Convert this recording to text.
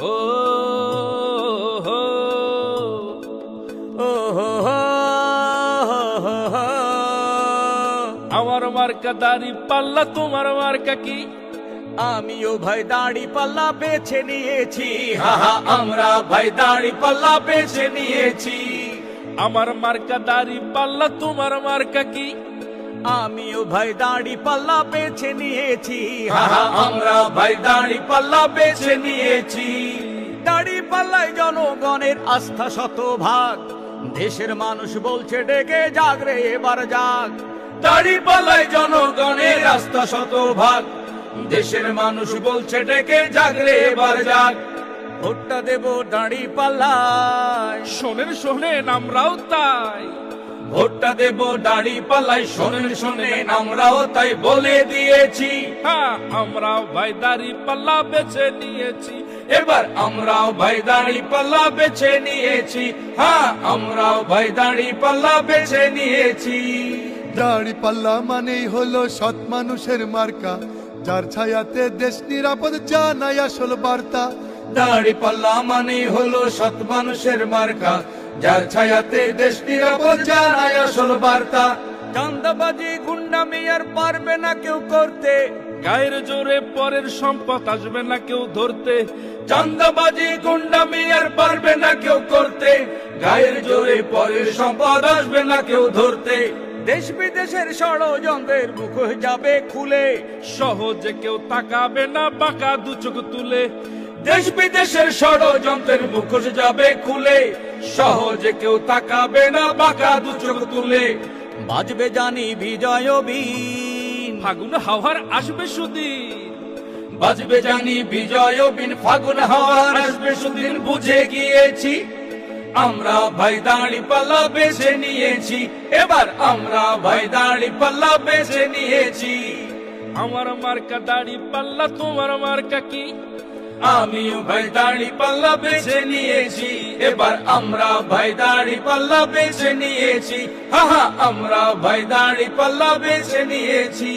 ও হো ও হো হো, আমার মার্কা দাড়ি পাল্লা, তোমার মার্কা কি? আমিও ভাই দাড়ি পাল্লা বেছে নিয়েছি, হা হা আমরা ভাই দাড়ি পাল্লা বেছে নিয়েছি। আমার মার্কা দাড়ি পাল্লা, তোমার মার্কা কি? আমিও ভাই দাড়ি পাল্লা বেছে নিয়েছি, হা হা আমরা ভাই দাড়ি পাল্লা বেছে নিয়েছি। দাড়ি পাল্লায় জনগণের আস্থা শতভাগ, দেশের মানুষ বলছে ডেকে জাগ রে এবার জাগ। দাড়ি পাল্লায় জনগণের আস্থা শতভাগ, দেশের মানুষ বলছে ডেকে জাগ রে এবার জাগ। ভোটটা দেব দাড়ি পাল্লায়, শোনেন শোনেন আমরাও তাই। ভোটটা দেব দাড়ি পাল্লায়, শোনেন শোনেন আমরাও তাই বলে দিয়েছি। হ্যাঁ, আমরাও ভাই দাড়ি পাল্লা বেছে নিয়েছি। এবার আমরাও ভাই দাড়ি পাল্লা বেছে নিয়েছি, হ্যাঁ আমরাও ভাই দাড়ি পাল্লা বেছে নিয়েছি। দাড়ি পাল্লা মানেই হলো সৎ মানুষের মার্কা, যার ছায়াতে দেশ নিরাপদ জানাই আসল বার্তা। দাড়ি পাল্লা মানেই হলো সৎ মানুষের মার্কা, যার ছায়াতে দেশ নিরাপদ জানাই আসল বার্তা। চাঁদাবাজি গুন্ডামি আর পারবে না কেউ করতে, গায়ের জোরে পরের সম্পদ আসবে না কেউ ধরতে। চাঁদাবাজি গুন্ডামি আর পারবে না কেউ করতে, গায়ের জোরে পরের সম্পদ আসবে না কেউ ধরতে। দেশ বিদেশের ষড়যন্ত্রের মুখ যাবে খুলে, সহজে কেউ তাকাবে না বাঁকা দু চোখ তুলে। দেশ বিদেশের ষড়যন্ত্রের মুখোশ যাবে খুলে, সহজে কেউ তাকাবে না বাঁকা দু চোখ তুলে। বাজবে জানি বিজয় বিন, ফাগুন হাওয়ার আসবে সুদিন। বাজবে জানি বিজয় বিন, ফাগুন হাওয়ার আসবে সুদিন বুঝে গিয়েছি। আমরা ভাই দাড়ি পাল্লা বেছে নিয়েছি, এবার আমরা ভাই দাড়ি পাল্লা বেছে নিয়েছি। আমার মার্কা দাড়ি পাল্লা, তোমার মার্কা কি? আমিও ভাই দাড়ি পাল্লা বেছে নিয়েছি, এবার আমরা ভাই দাড়ি পাল্লা বেছে নিয়েছি, হা হা আমরা ভাই দাড়ি পাল্লা বেছে নিয়েছি।